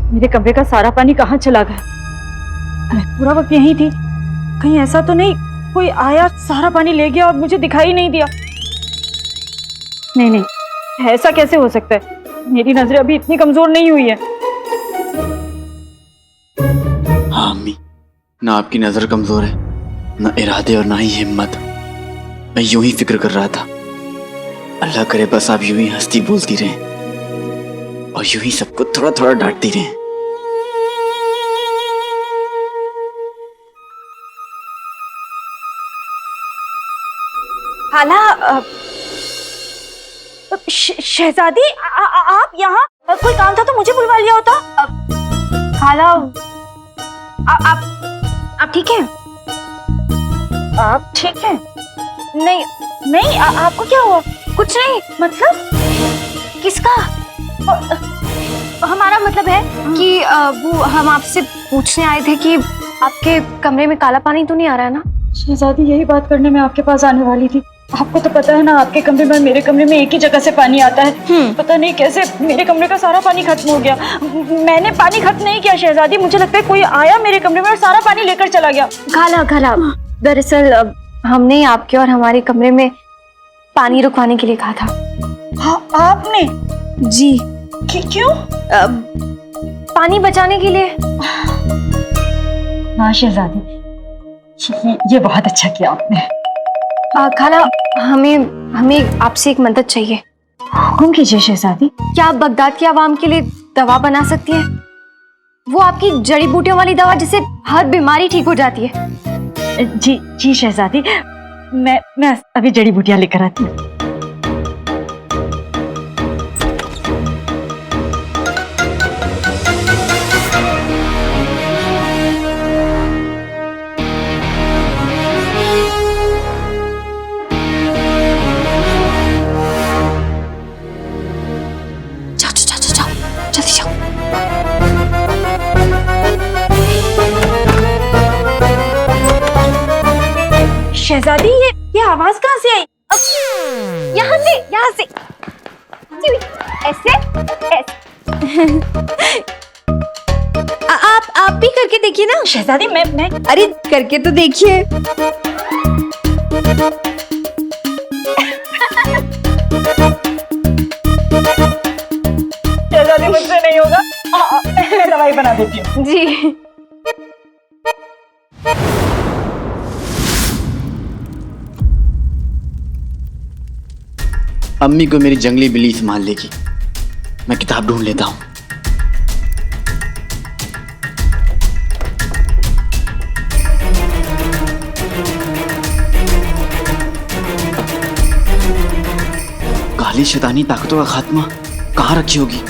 मेरे कमरे का सारा पानी कहाँ चला गया? मैं पूरा वक्त यहीं थी, कहीं ऐसा तो नहीं कोई आया सारा पानी ले गया और मुझे दिखाई नहीं दिया? नहीं नहीं, ऐसा कैसे हो सकता है? मेरी नजरें अभी इतनी कमजोर नहीं हुई है। हाँ अम्मी, ना आपकी नजर कमजोर है, ना इरादे और ना ही हिम्मत। मैं यूं ही फिक्र कर रहा था, अल्लाह करे बस आप यूं ही हंसती बोलती रहें और यूं ही सबको थोड़ा थोड़ा डांटती रहें। खाला, शहजादी, आप यहाँ? कोई काम था तो मुझे बुलवा लिया होता। खाला, आप ठीक हैं? आप ठीक हैं? नहीं नहीं, आपको क्या हुआ? कुछ नहीं। मतलब किसका? हमारा मतलब है कि वो हम आपसे पूछने आए थे कि आपके कमरे में काला पानी तो नहीं आ रहा है ना? शहजादी, यही बात करने में आपके पास आने वाली थी। आपको तो पता है ना, आपके कमरे में मेरे कमरे में एक ही जगह से पानी आता है। पता नहीं कैसे मेरे कमरे का सारा पानी खत्म हो गया। मैंने पानी खत्म नहीं किया शहजादी, मुझे लगता है कोई आया मेरे कमरे में और सारा पानी लेकर चला गया। खाला, दरअसल हमने आपके और हमारे कमरे में पानी रुकवाने के लिए कहा था। हाँ, आपने? जी। क्यों? पानी बचाने के लिए। हाँ शहजादी, ये बहुत अच्छा किया आपने। खाला, हमें आपसे एक मदद चाहिए। हुक्म कीजिए शहजादी। क्या आप बगदाद के आवाम के लिए दवा बना सकती हैं? वो आपकी जड़ी बूटियों वाली दवा जिससे हर बीमारी ठीक हो जाती है। जी जी शहजादी, मैं अभी जड़ी बूटियां लेकर आती हूँ। शहजादी, ये आवाज कहाँ से आई? यहाँ से ऐसे। आप भी करके देखिए ना शहजादी। मैं अरे करके तो देखिए। शहजादी, मुझसे नहीं होगा। मैं दवाई बना देती हूँ। जी। अम्मी को मेरी जंगली बिल्ली संभाल लेगी, मैं किताब ढूंढ लेता हूँ। काली शैतानी ताकतों का खात्मा कहाँ रखी होगी?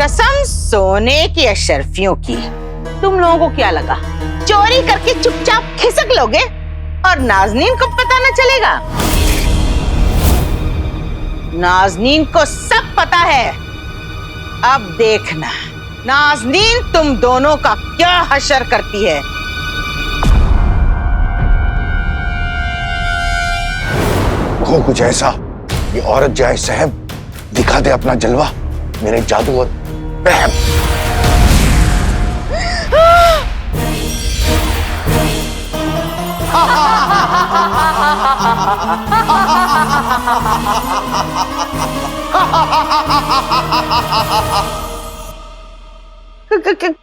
कसम सोने की अशरफियों की, तुम लोगों को क्या लगा चोरी करके चुपचाप खिसक लोगे और नाज़नीन को पता न चलेगा? नाज़नीन को सब पता है। अब देखना नाज़नीन तुम दोनों का क्या हशर करती है। हो कुछ ऐसा, ये औरत जाए साहब दिखा दे अपना जलवा, मेरे जादू और बहम।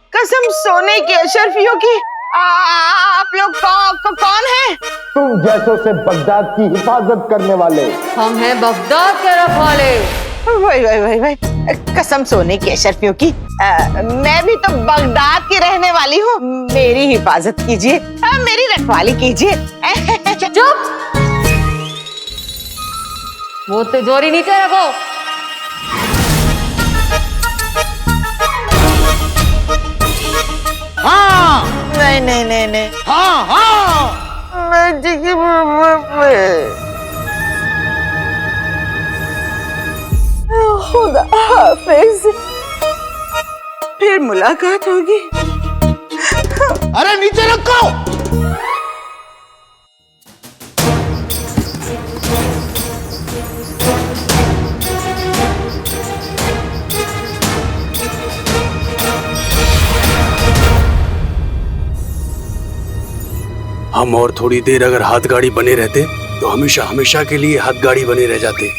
कसम सोने की अशरफियों की, आप लोग कौन हैं? तुम जैसों से बगदाद की हिफाजत करने वाले। हम हैं बगदाद के रखवाले। भाई कसम सोने की अशरफियों की, मैं भी तो बगदाद की रहने वाली हूँ। मेरी हिफाजत कीजिए, मेरी रखवाली कीजिए। चुप, वो तिजोरी नीचे रखो। हाँ नहीं। हाँ मैं जी खुदा हाफिज। फिर मुलाकात होगी। अरे नीचे रखो। हम और थोड़ी देर अगर हाथ गाड़ी बने रहते तो हमेशा हमेशा के लिए हाथ गाड़ी बने रह जाते।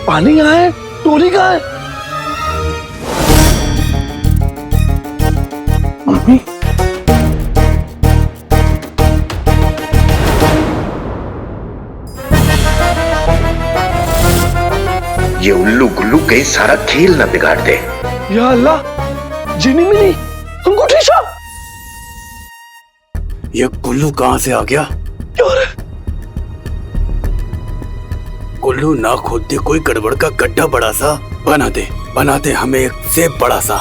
पानी कहाँ है? टोली कहाँ है? मम्मी, ये उल्लू गुल्लू कहीं सारा खेल न बिगाड़ दे। या अल्लाह, जिनी मिनी अंगूठी शो। ये गुल्लू कहाँ से आ गया? गुल्लू ना खोदते कोई गड़बड़ का गड्ढा बड़ा सा बना दे हमें एक से बड़ा सा।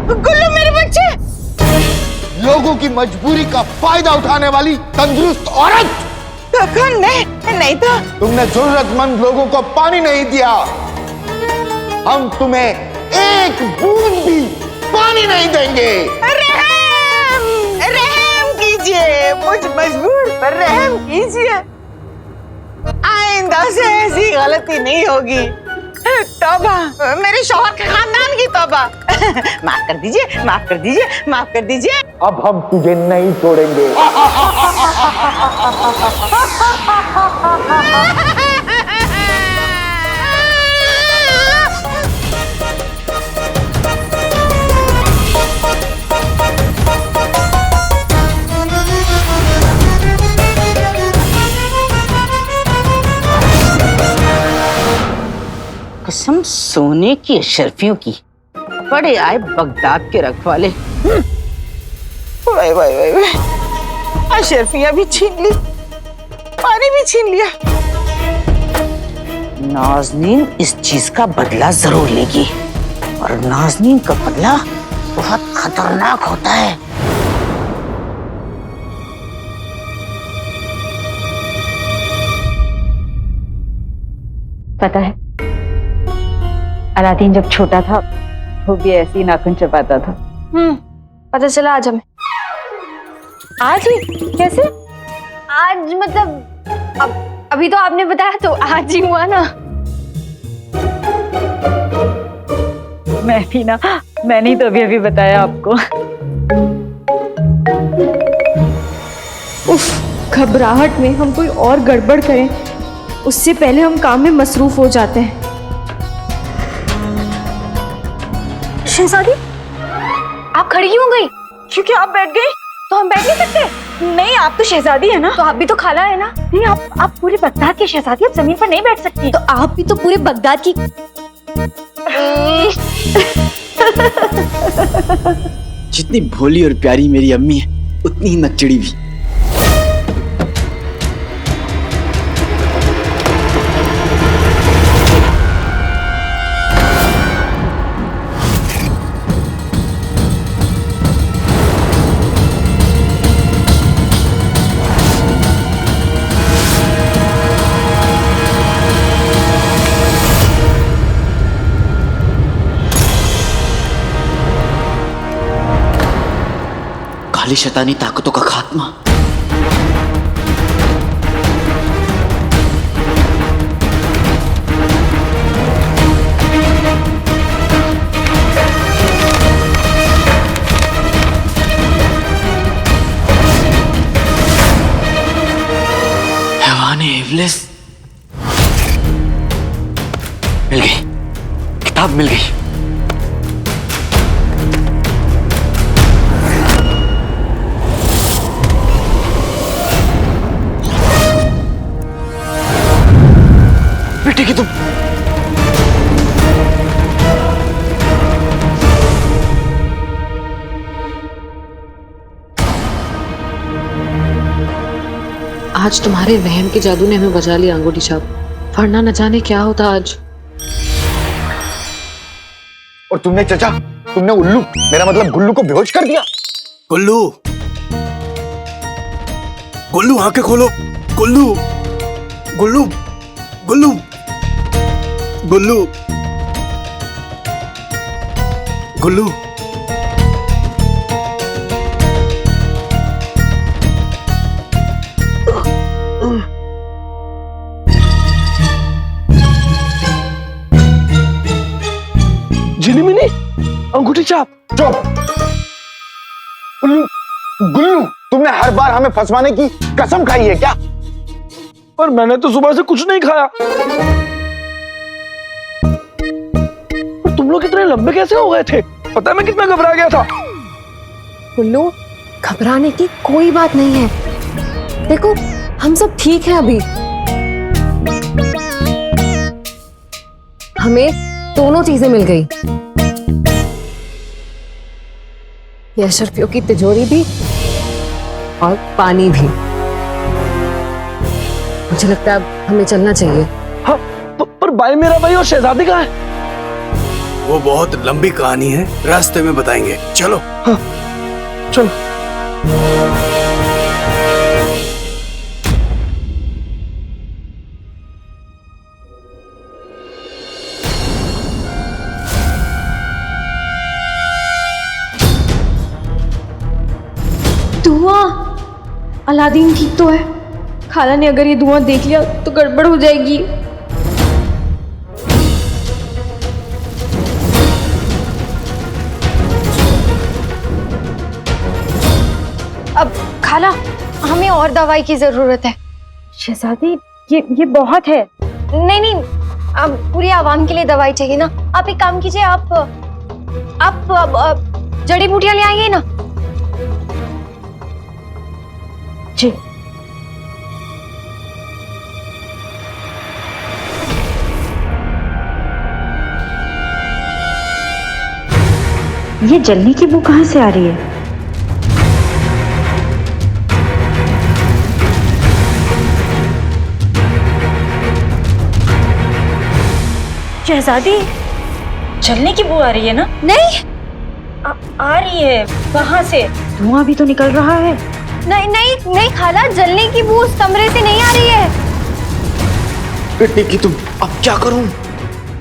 गुल्लू मेरे बच्चे। लोगों की मजबूरी का फायदा उठाने वाली तंदुरुस्त औरत। नहीं तो तुमने जरूरतमंद लोगों को पानी नहीं दिया। हम तुम्हें एक बूंद भी पानी नहीं देंगे। रहम कीजिए, मुझ मजबूर पर रहम कीजिए। आइंदा से ऐसी गलती नहीं होगी। तौबा, मेरे शौहर के खानदान की तौबा। माफ कर दीजिए, माफ कर दीजिए, माफ कर दीजिए। अब हम तुझे नहीं छोड़ेंगे। कसम सोने की अशरफियों की, बड़े आए बगदाद के रखवाले। वाई वाई वाई वाई, अशरफियां भी छीन ली, पानी भी छीन लिया। नाज़नीन इस चीज का बदला जरूर लेगी, और नाज़नीन का बदला बहुत खतरनाक होता है। पता है, अलादीन जब छोटा था वो भी ऐसे ही नाखून चबाता था। पता चला आज हमें। आज ही? कैसे? आज मतलब अभी तो आपने बताया तो आज ही हुआ ना। मैंने ही तो अभी बताया आपको। उफ, घबराहट में हम कोई और गड़बड़ करें उससे पहले हम काम में मसरूफ हो जाते हैं। शहजादी, आप खड़ी क्यों हो गई? क्योंकि आप बैठ गई तो हम बैठ नहीं सकते? नहीं, आप तो शहजादी है ना। तो आप भी तो खाला है ना। नहीं, आप पूरे बगदाद की शहजादी, आप जमीन पर नहीं बैठ सकती। तो आप भी तो पूरे बगदाद की। जितनी भोली और प्यारी मेरी अम्मी है, उतनी ही नकचड़ी भी। काली शैतानी ताकतों का खात्मा। हैवान इब्लिस। मिल गई, किताब मिल गई। टिकी तुम। आज तुम्हारे वहम के जादू ने हमें बचा लिया अंगूठी छाप, वरना न जाने क्या होता आज। और तुमने चचा, तुमने उल्लू, मेरा मतलब गुल्लू को बेहोश कर दिया। गुल्लू, गुल्लू आंखें खोलो। गुल्लू, गुल्लू, गुल्लू, गुल्लू, गुल्लू। झिलिमिली, अंगूठी छाप। चुप। उल्लू, गुल्लू, तुमने हर बार हमें फंसवाने की कसम खाई है क्या? पर मैंने तो सुबह से कुछ नहीं खाया। पर तुम लोग इतने लंबे कैसे हो गए थे? पता है मैं कितना घबरा गया था। गुल्लू, घबराने की कोई बात नहीं है। देखो, हम सब ठीक हैं अभी। हमें दोनों चीजें मिल गई, ये अशरफियों की तिजोरी भी और पानी भी। मुझे लगता है अब हमें चलना चाहिए। हाँ, पर भाई, मेरा भाई और शहजादी कहाँ है? वो बहुत लंबी कहानी है, रास्ते में बताएंगे। चलो। हाँ, चलो। धुआं। अलादीन ठीक तो है। खाला ने अगर ये धुआं देख लिया तो गड़बड़ हो जाएगी। अब खाला, हमें और दवाई की जरूरत है। शहजादी, ये बहुत है। नहीं नहीं, अब पूरी आवाम के लिए दवाई चाहिए ना। आप एक काम कीजिए, आप जड़ी बूटियां ले आइए ना। जी। ये जलने की बू कहां से आ रही है? शहजादी, जलने की बू आ रही है ना? नहीं आ रही है। कहां से? धुआं भी तो निकल रहा है। नहीं नहीं नहीं खाला, जलने की बू उस कमरे से नहीं आ रही है। टिकी तुम, अब क्या करूं?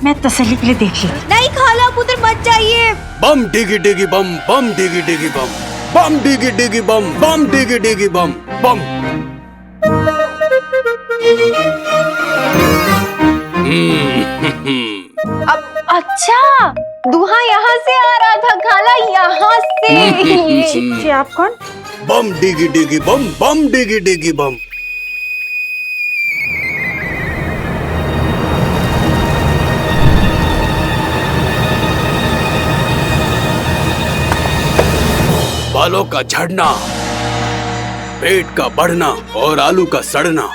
मैं तसल्ली के लिए देख ली। नहीं खाला, आप उधर मत जाइए। बम डिगी डिगी बम, बम डिगी डिगी बम, बम डिगी डिगी बम, बम डिगी डिगी बम, बम। अब अच्छा, धुआं यहाँ से आ रहा था खाला, यहाँ से। जी, आप कौन? बम डिगी डिगी बम, बम डिगी डिगी बम। बालों का झड़ना, पेट का बढ़ना और आलू का सड़ना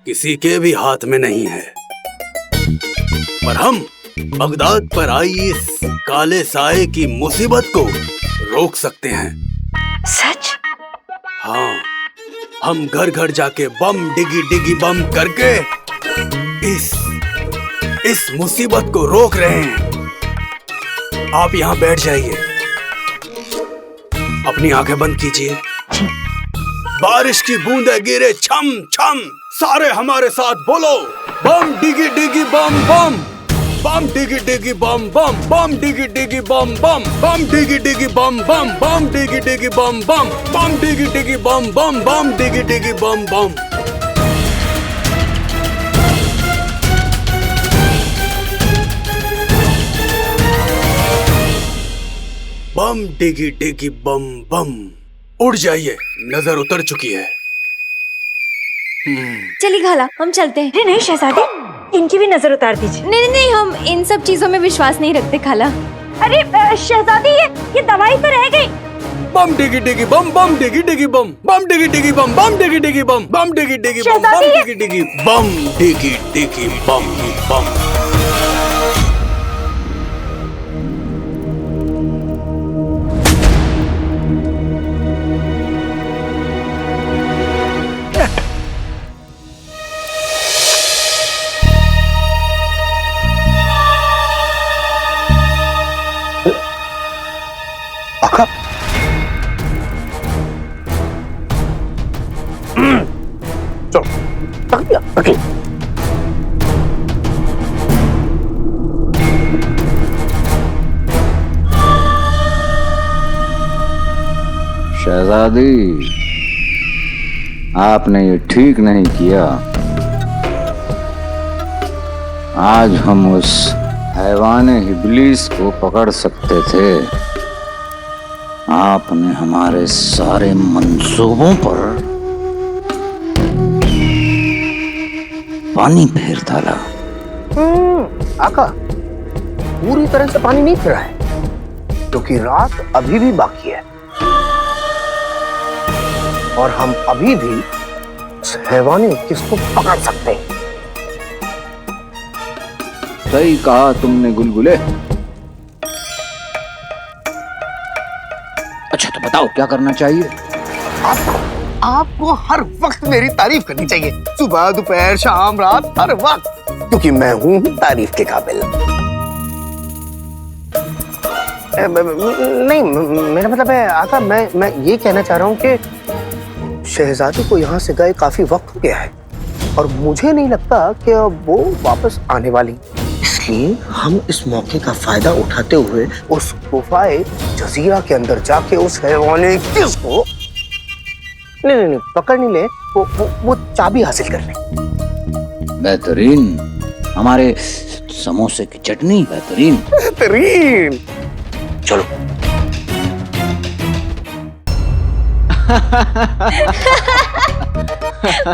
किसी के भी हाथ में नहीं है, पर हम बगदाद पर आई इस काले साए की मुसीबत को रोक सकते हैं। सच? हाँ, हम घर घर जाके बम डिगी डिगी बम करके इस मुसीबत को रोक रहे हैं। आप यहाँ बैठ जाइए, अपनी आंखें बंद कीजिए। बारिश की बूंदें गिरे छम छम, सारे हमारे साथ बोलो, बम डिगी डिगी बम बम, बम डिगी डिगी बम बम, बम डिगी डिगी बम बम, बम डिगी डिगी बम बम, बम डिगी डिगी बम बम, बम डिगी डिगी बम बम, बम डिगी डिगी बम बम। बम डिगी डिगी बम बम। उड़ जाइए, नजर उतर चुकी है। चलिए खाला, हम चलते हैं। नहीं शहजादी, इनकी भी नजर उतार दीजिए। नहीं नहीं, हम इन सब चीजों में विश्वास नहीं रखते खाला। अरे शहजादी, ये दवाई तो रह गई। बम डिगी डिगी बम बम डिगी डिगी बम बम डिगी डिगी बम बम डिगी डिगी बम बम डिगी डिगी बम बम डिगी डिगी बम डिगी डिगी बम बम। आका चलो रख दिया रखिए। शहजादी, आपने ये ठीक नहीं किया। आज हम उस हैवाने इब्लीस को पकड़ सकते थे। आपने हमारे सारे मंसूबों पर पानी फेर डाला। आका पूरी तरह से पानी नहीं फिरा है, क्योंकि रात अभी भी बाकी है और हम अभी भी उस हैवानी किसको पकड़ सकते हैं। सही कहा तुमने गुलगुले। अच्छा तो बताओ क्या करना चाहिए? आपको हर वक्त मेरी तारीफ करनी चाहिए, सुबह दोपहर शाम रात हर वक्त, क्योंकि मैं हूं तारीफ के काबिल। नहीं मेरा मतलब है आका, मैं ये कहना चाह रहा हूँ कि शहजादी को यहाँ से गए काफी वक्त हो गया है और मुझे नहीं लगता कि अब वो वापस आने वाली। इसलिए हम इस मौके का फायदा उठाते हुए उस गुफाए जजीरा के अंदर जाके उस हैवाने किसको नहीं पकड़ नहीं ले, वो चाबी हासिल कर ले। बेहतरीन, हमारे समोसे की चटनी बेहतरीन। बेहतरीन, चलो।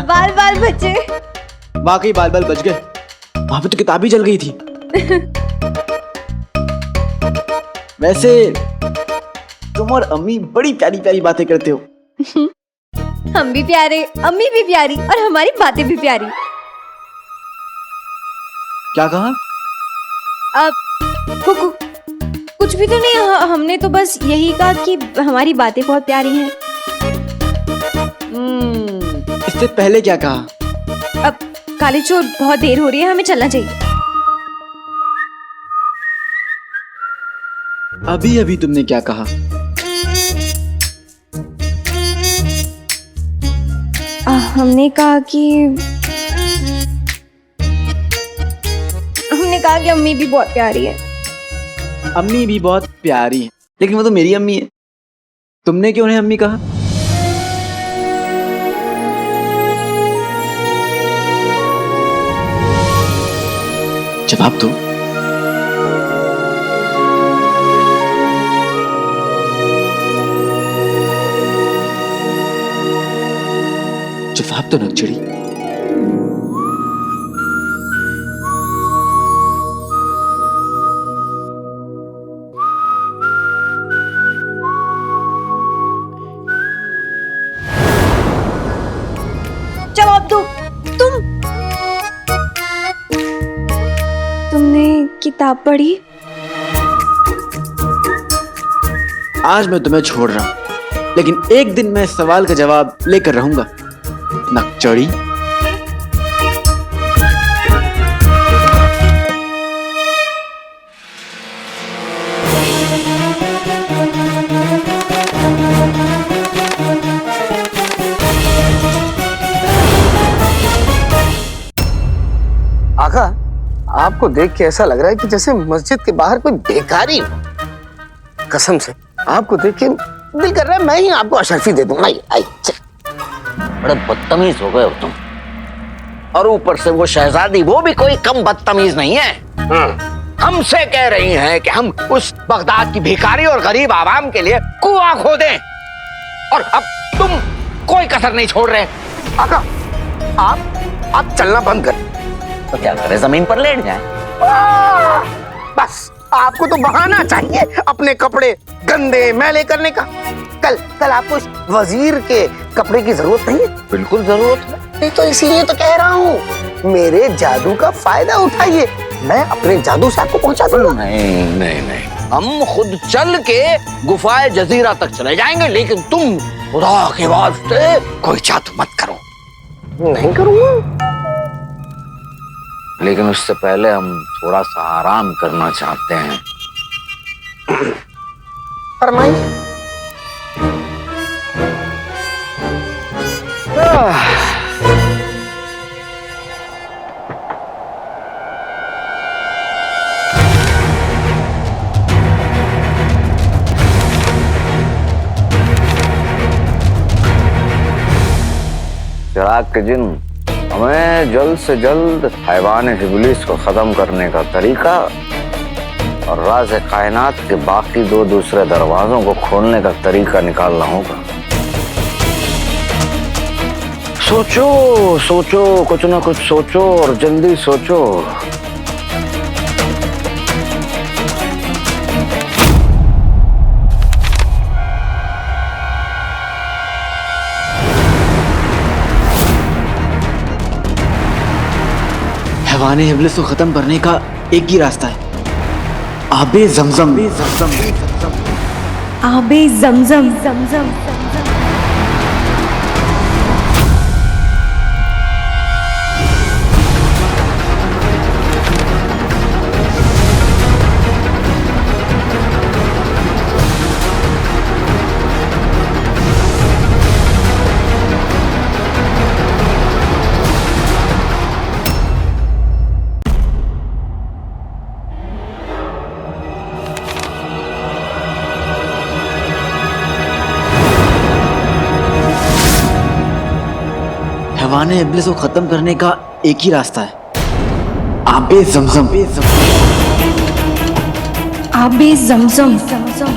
बाल बाल बचे। वाकई बाल बाल बच गए। वहां पे तो किताब ही जल गई थी। वैसे तुम और अम्मी बड़ी प्यारी प्यारी बातें करते हो। हम भी प्यारे, अम्मी भी प्यारी और हमारी बातें भी प्यारी। क्या कहा? अब कुछ भी तो नहीं, हमने तो बस यही कहा कि हमारी बातें बहुत प्यारी हैं। इससे पहले क्या कहा? अब काली चोर बहुत देर हो रही है, हमें चलना चाहिए। अभी अभी तुमने क्या कहा? हमने कहा कि अम्मी भी बहुत प्यारी है। अम्मी भी बहुत प्यारी है, लेकिन वो तो मेरी अम्मी है। तुमने क्यों उन्हें अम्मी कहा? जवाब दो। जवाब तो नक्चड़ी। जवाब दो। तुमने किताब पढ़ी? आज मैं तुम्हें छोड़ रहा हूं, लेकिन एक दिन मैं इस सवाल का जवाब लेकर रहूंगा। नक्चड़ी। आका, आपको देख के ऐसा लग रहा है कि जैसे मस्जिद के बाहर कोई बेकारी। कसम से आपको देख के दिल कर रहा है मैं ही आपको अशरफी दे दूंगा। बड़े बदतमीज हो गए हो तुम, और ऊपर से वो शहजादी, वो भी कोई कम बदतमीज नहीं है। हमसे कह रही हैं कि हम उस बगदाद की भिखारी और गरीब आवाम के लिए कुआं खोदें, और अब तुम कोई कसर नहीं छोड़ रहे। आका, आप चलना बंद कर। तो क्या करें, जमीन पर लेट जाएं? बस आपको तो बहाना चाहिए अपने कपड़े गंदे मैले करने का। कल कल आपको इस वजीर के कपड़े की जरूरत नहीं है? बिल्कुल जरूरत है। नहीं तो इसीलिए तो कह रहा हूँ, मेरे जादू का फायदा उठाइए, मैं अपने जादू से आपको पहुंचा दूंगा। नहीं नहीं नहीं, हम खुद चल के गुफाए जजीरा तक चले जाएंगे, लेकिन तुम खुदा के वास्ते कोई जादू मत करो। नहीं करूंगा। लेकिन उससे पहले हम थोड़ा सा आराम करना चाहते हैं। फरमाइए। चिराग के जिन, हमें जल्द से जल्द हैवान इब्लीस को खत्म करने का तरीका और राज कायनात के बाकी दो दूसरे दरवाजों को खोलने का तरीका निकालना होगा। सोचो सोचो, कुछ ना कुछ सोचो और जल्दी सोचो। हैवान इब्लिस को खत्म करने का एक ही रास्ता है, आबे जमजम। आबे जमजम जमजम। हैवान इब्लिस को खत्म करने का एक ही रास्ता है, आबे जमजम। आबे जमजम जमजम।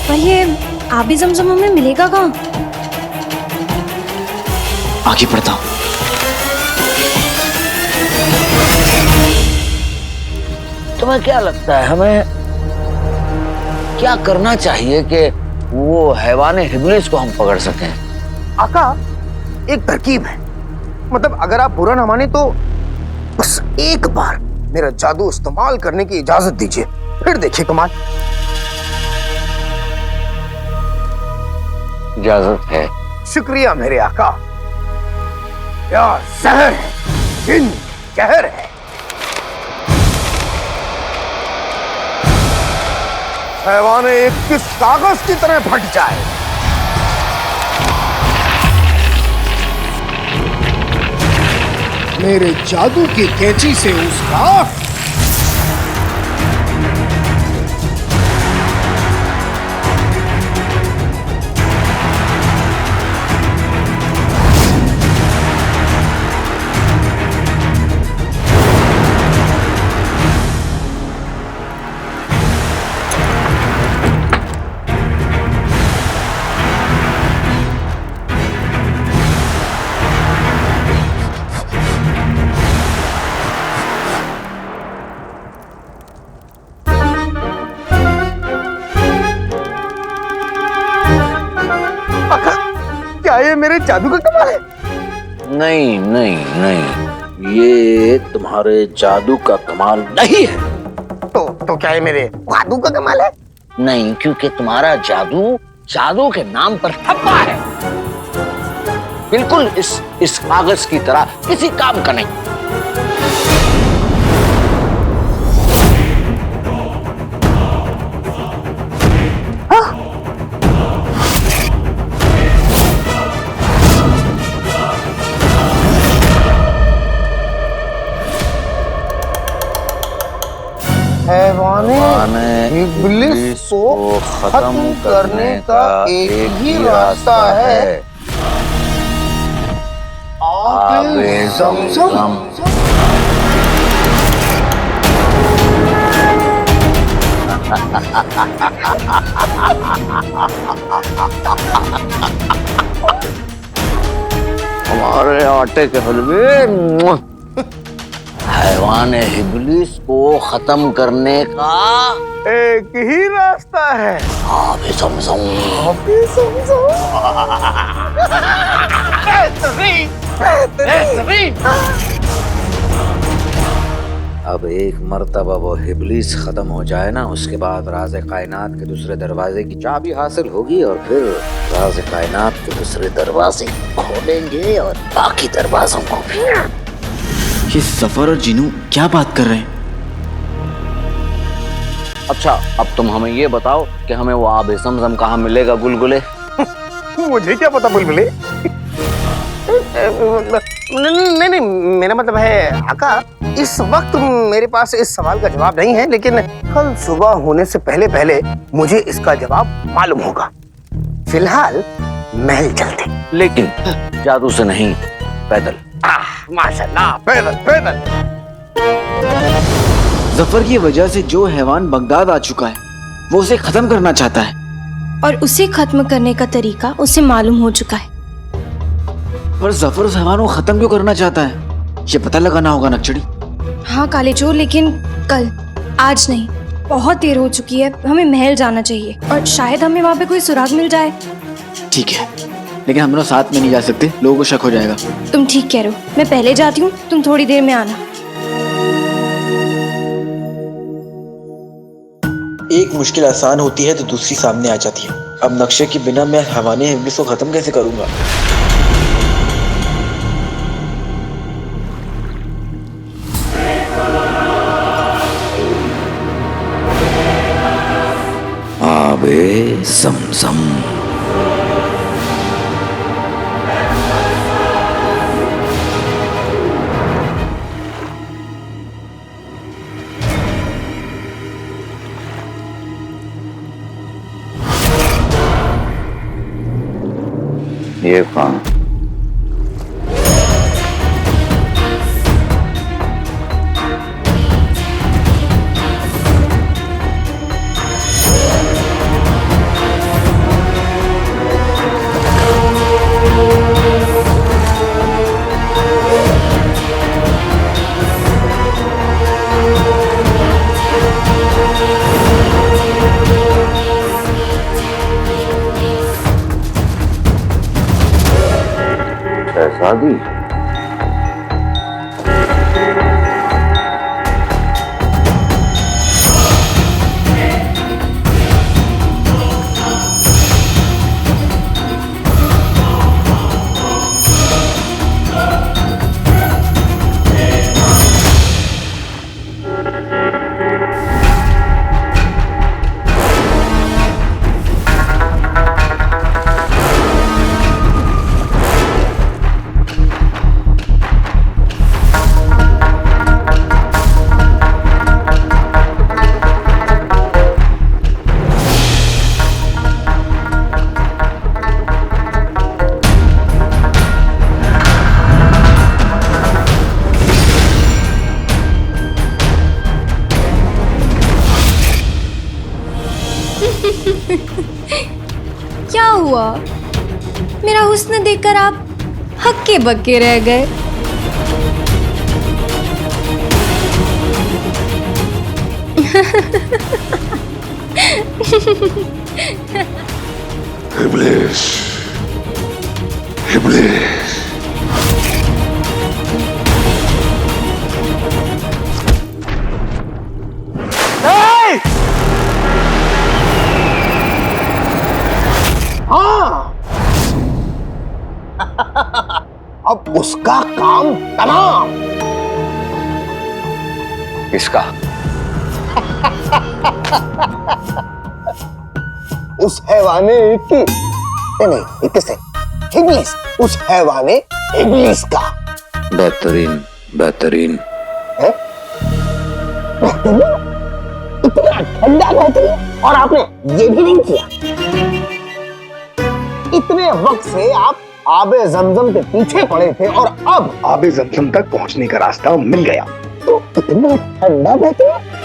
पर ये आबे जमजम हमें मिलेगा कहाँ? आगे बढ़ता हूं। तुम्हें क्या लगता है हमें क्या करना चाहिए कि वो हैवान इब्लिस को हम पकड़ सकें? आका, एक तरकीब है, मतलब अगर आप बुरा ना माने तो बस एक बार मेरा जादू इस्तेमाल करने की इजाजत दीजिए, फिर देखिए कमाल। इजाजत है। शुक्रिया मेरे आका। या जहर है, जिन कहर है। हैवान एक किस कागज की तरह फट जाए। मेरे जादू की कैंची से उसका ये मेरे जादू का कमाल है? नहीं नहीं नहीं, ये तुम्हारे जादू का कमाल नहीं है। तो क्या ये मेरे जादू का कमाल है? नहीं, क्योंकि तुम्हारा जादू जादू के नाम पर ठप्पा है, बिल्कुल इस कागज की तरह किसी काम का नहीं। हैवाने इब्लिस को खत्म करने का एक ही रास्ता है, आबे ज़मज़म। हमारे आटे के हलवे हैवान इब्लिस को खत्म करने का एक ही रास्ता है। आबे समझम। अब एक मर्तबा वो इब्लिस खत्म हो जाए ना, उसके बाद राज कायनात के दूसरे दरवाजे की चाबी हासिल होगी और फिर राज कायनात के दूसरे दरवाजे खोलेंगे और बाकी दरवाजों को भी। ये सफर और जिनू क्या बात कर रहे हैं? अच्छा, अब तुम हमें ये बताओ कि हमें वो आबे समझम कहाँ मिलेगा गुलगुले? मुझे क्या पता बुलबुले। नहीं, मेरा मतलब है आका, इस वक्त मेरे पास इस सवाल का जवाब नहीं है, लेकिन कल सुबह होने से पहले पहले मुझे इसका जवाब मालूम होगा। फिलहाल महल चलते। लेकिन जादू से नहीं, पैदल। माशाल्लाह, पैदल पैदल। जफर की वजह से जो हैवान बगदाद आ चुका है वो उसे खत्म करना चाहता है, और उसे खत्म करने का तरीका उसे मालूम हो चुका है। पर जफर उस हैवान को खत्म क्यों करना चाहता है, ये पता लगाना होगा नक्चड़ी। हाँ काले चोर, लेकिन कल, आज नहीं। बहुत देर हो चुकी है, हमें महल जाना चाहिए और शायद हमें वहाँ पे कोई सुराग मिल जाए। ठीक है, लेकिन हम लोग साथ में नहीं जा सकते, लोगों को शक हो जाएगा। तुम ठीक कह रहे हो, मैं पहले जाती हूँ, तुम थोड़ी देर में आना। एक मुश्किल आसान होती है तो दूसरी सामने आ जाती है। अब नक्शे के बिना मैं हैवाने इब्लिस को खत्म कैसे करूंगा? आबे समसम। ये कौन? शहजादी? क्या हुआ? मेरा हुस्न देखकर आप हक्के बक्के रह गए। इब्लिस, इब्लिस। हाँ, अब उसका काम तमाम। किसका? उस हैवाने की नहीं, किससे? इब्लिस, उस हैवाने इब्लिस का। बेहतरीन, बेहतरीन। है? इतना ठंडा बेहतरीन, और आपने ये भी नहीं किया। इतने वक्त से आप आबे जमजम के पीछे पड़े थे और अब आबे जमजम तक पहुंचने का रास्ता मिल गया, तो इतना ठंडा बेहतरीन।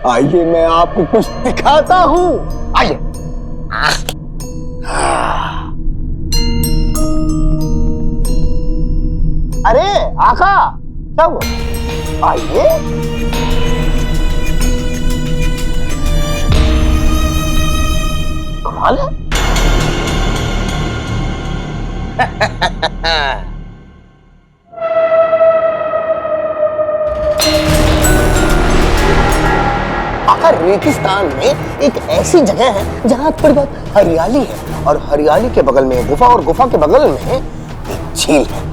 आइए मैं आपको कुछ दिखाता हूँ, आइए। अरे आका, क्या हुआ? आइए। कमाल है। आका, रेगिस्तान में एक ऐसी जगह है जहाँ थोड़ी बहुत हरियाली है, और हरियाली के बगल में गुफा, और गुफा के बगल में एक झील है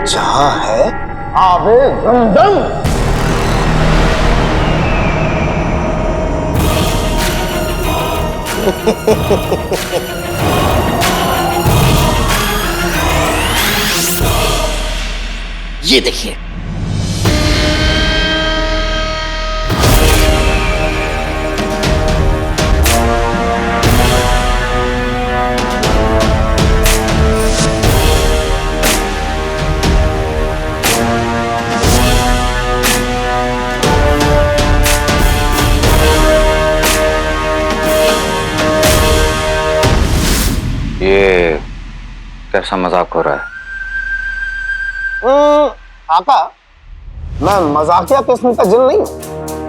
जहाँ है आबे जमजम। ये देखिए, ये कैसा मजाक हो रहा है? आका, मैं मजाकिया किस्म का जिन नहीं हूं,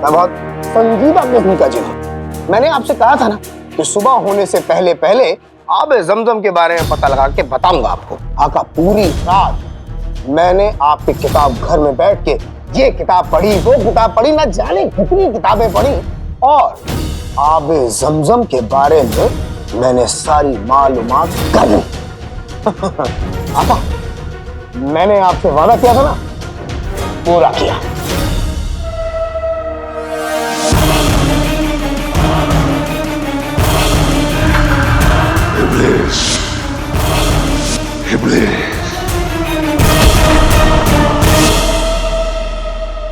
मैं बहुत संजीदा किस्म का जिन हूं। मैंने आपसे कहा था ना कि सुबह होने से पहले पहले आबे जमजम के बारे में पता लगा के बताऊंगा आपको। आका, पूरी रात मैंने आपकी किताब घर में बैठ के ये किताब पढ़ी, वो किताब पढ़ी, ना जाने कितनी किताबें पढ़ी, और आबे जमजम के बारे में मैंने सारी मालूमात कर ली। आका, मैंने आपसे वादा किया था ना, पूरा किया।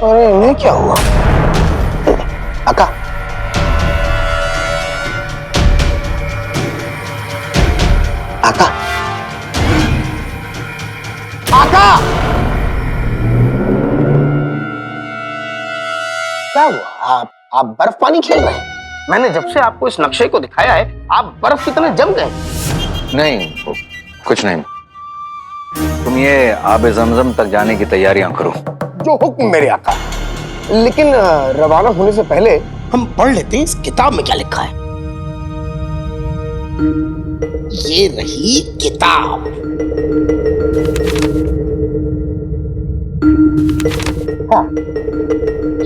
अरे इन्हें क्या हुआ? आका, आका, आका, क्या हुआ? आप बर्फ पानी खेल रहे हैं? मैंने जब से आपको इस नक्शे को दिखाया है, आप बर्फ की तरह जम गए। नहीं, कुछ नहीं। तुम ये आबे जमजम तक जाने की तैयारियां करो। जो हुक्म मेरे आका। लेकिन रवाना होने से पहले हम पढ़ लेते हैं इस किताब में क्या लिखा है। ये रही किताब। हाँ,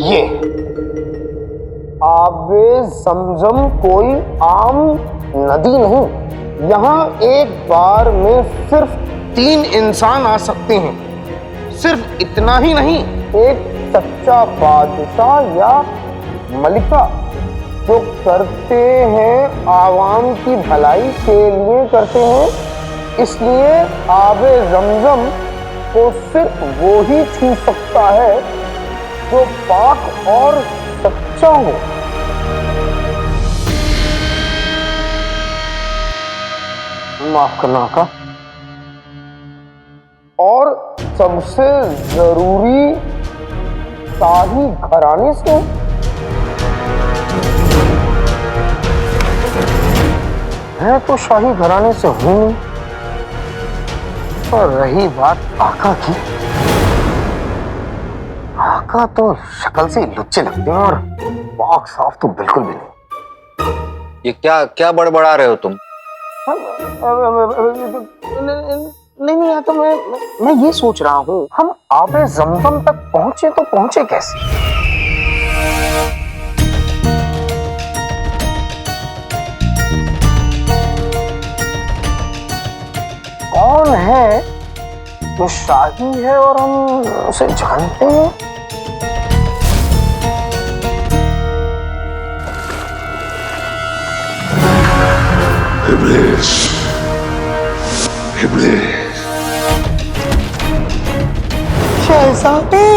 ये आबे जमजम कोई आम नदी नहीं। यहाँ एक बार में सिर्फ 3 इंसान आ सकते हैं। सिर्फ इतना ही नहीं, एक सच्चा बादशाह या मलिका जो करते हैं आवाम की भलाई के लिए करते हैं। इसलिए आबे जमजम को सिर्फ वो ही छू सकता है जो पाक और सच्चा हो। माफ करना का। और सबसे जरूरी, शाही घराने से। मैं तो शाही घराने से हूं। और रही बात आका की, आका तो शक्ल से लुच्चे लगते हैं और पाक साफ तो बिल्कुल भी नहीं। ये क्या बड़बड़ा रहे हो तुम? नहीं, तो मैं ये सोच रहा हूँ, हम आबे जमजम तक पहुंचे तो पहुंचे कैसे? कौन है जो शाही है और हम उसे जानते हैं? शहजादे,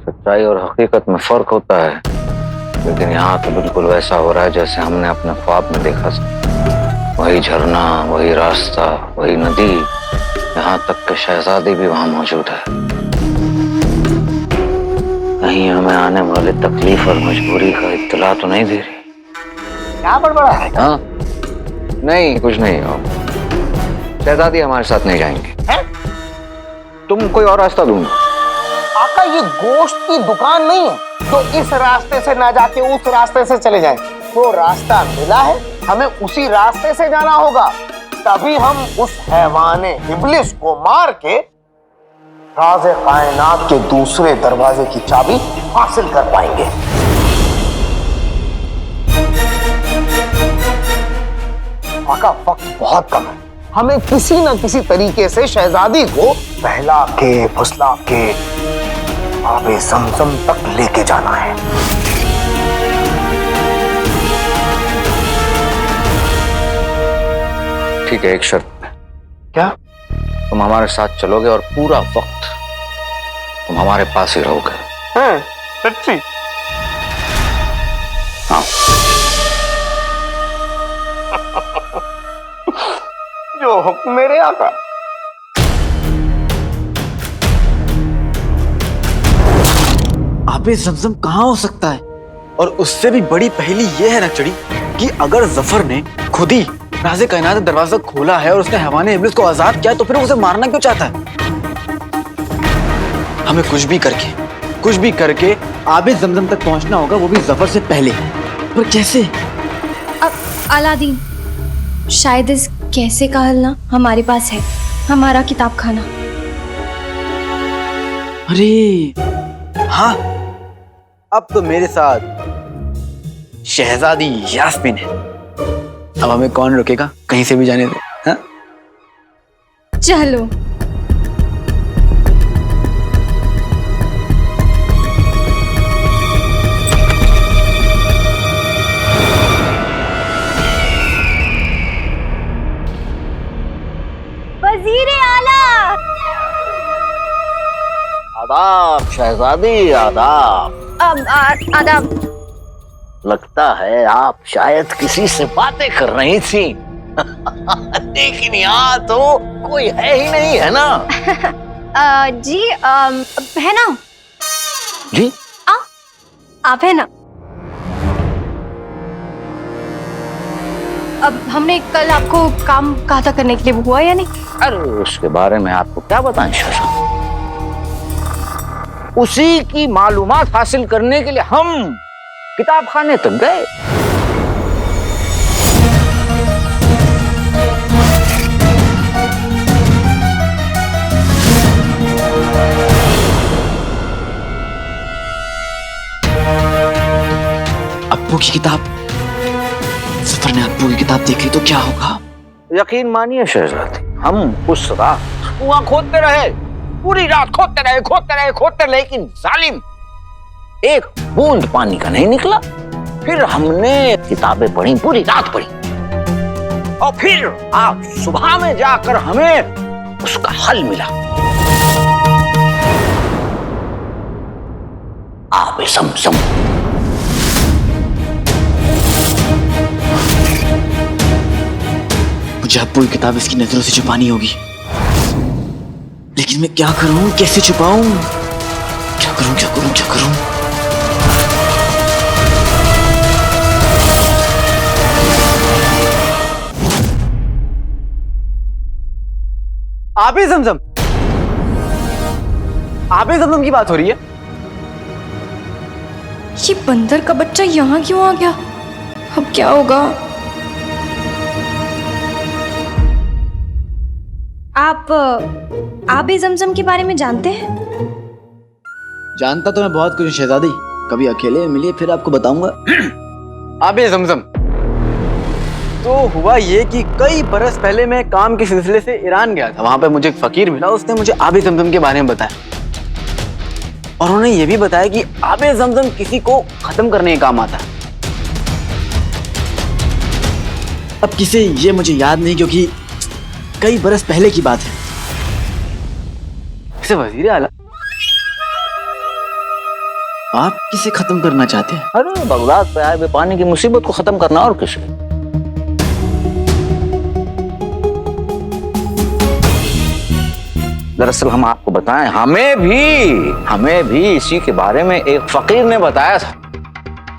सच्चाई और हकीकत में फर्क होता है, लेकिन यहाँ तो बिल्कुल वैसा हो रहा है जैसे हमने अपने ख्वाब में देखा था। वही झरना, वही रास्ता, वही नदी, यहाँ तक कि शहजादी भी वहां मौजूद है। कहीं हमें आने वाले तकलीफ और मजबूरी का इत्तला तो नहीं दे रही? क्या बड़बड़ा है? हाँ नहीं कुछ नहीं। शहजादी हमारे साथ नहीं जाएंगे। है? तुम कोई और रास्ता ढूंढो। आका ये गोश्त की दुकान नहीं है तो इस रास्ते से ना जाके उस रास्ते से चले जाएं। वो रास्ता मिला है, हमें उसी रास्ते से जाना होगा, तभी हम उस हैवाने इब्लिस को मार के राज़े कायनात के दूसरे दरवाजे की चाबी हासिल कर पाएंगे। आका वक्त बहुत कम है, हमें किसी न किसी तरीके से शहजादी को बहला के फुसला के आबे ज़मज़म तक लेके जाना है। ठीक है, एक शर्त पे। क्या? तुम हमारे साथ चलोगे और पूरा वक्त तुम हमारे पास ही रहोगे। हैं? सच्ची? हाँ। जो हुक्म मेरे आका। आबे ज़मज़म कहाँ हो सकता है? और उससे भी बड़ी पहेली यह है नक्चड़ी कि अगर जफर ने खुद ही राज़े कायनात दरवाजा खोला है और उसने हैवाने इब्लिस को आजाद किया, तो फिर उसे मारना क्यों चाहता है? हमें कुछ भी करके आबे ज़मज़म तक पहुंचना होगा, वो भी जफर से पहले। पर कैसे? अब अलादीन, शायद इस कैसे का हल ना हमारे पास है, हमारा किताब खाना। अरे हाँ, अब तो मेरे साथ शहजादी यास्मीन है। अब हमें कौन रोकेगा? कहीं से भी जाने दो। हाँ? चलो। वजीरे आला। आदाब शहजादी, आदाब। आदाब। लगता है आप शायद किसी से बातें कर रही थी। लेकिन यहाँ तो कोई है ही नहीं, है ना? जी है ना? जी? आप है ना? अब हमने कल आपको काम कहा था करने के लिए, वो हुआ या नहीं? अरे उसके बारे में आपको क्या बताएं शहजादी? उसी की मालूमात हासिल करने के लिए हम किताब खाने तक गए। अब्बू की किताब। सफर ने अब्बू की किताब देखी तो क्या होगा? यकीन मानिए शहजादी, हम उस रात कुआं खोदते रहे, पूरी रात खोदते रहे, लेकिन जालिम एक बूंद पानी का नहीं निकला। फिर हमने किताबें पढ़ी, पूरी रात पढ़ी, और फिर आज सुबह में जाकर हमें उसका हल मिला। आबे ज़मज़म। मुझे अब्बू की किताब इसकी नजरों से छुपानी होगी, लेकिन मैं क्या करूं? कैसे छुपाऊं? क्या करूं? आबे ज़मज़म की बात हो रही है। ये बंदर का बच्चा यहाँ क्यों आ गया? अब क्या होगा? आप आबे ज़मज़म के बारे में जानते हैं? जानता तो मैं बहुत कुछ शहजादी, कभी अकेले मिलिए फिर आपको बताऊंगा। आबे ज़मज़म तो हुआ ये कि कई बरस पहले मैं काम के सिलसिले से ईरान गया था। वहां पे मुझे एक फकीर मिला, उसने मुझे आबे ज़मज़म के बारे में बताया, और उन्होंने ये भी बताया कि आबे ज़मज़म किसी को खत्म करने के काम आता है। अब किसे ये मुझे याद नहीं, क्योंकि कई बरस पहले की बात है। इसे वजीर आला आप किसे खत्म करना चाहते हैं? अरे बगदाद पे आए पानी की मुसीबत को खत्म करना, और किसे? दरअसल हम आपको बताएं, हमें भी इसी के बारे में एक फकीर ने बताया था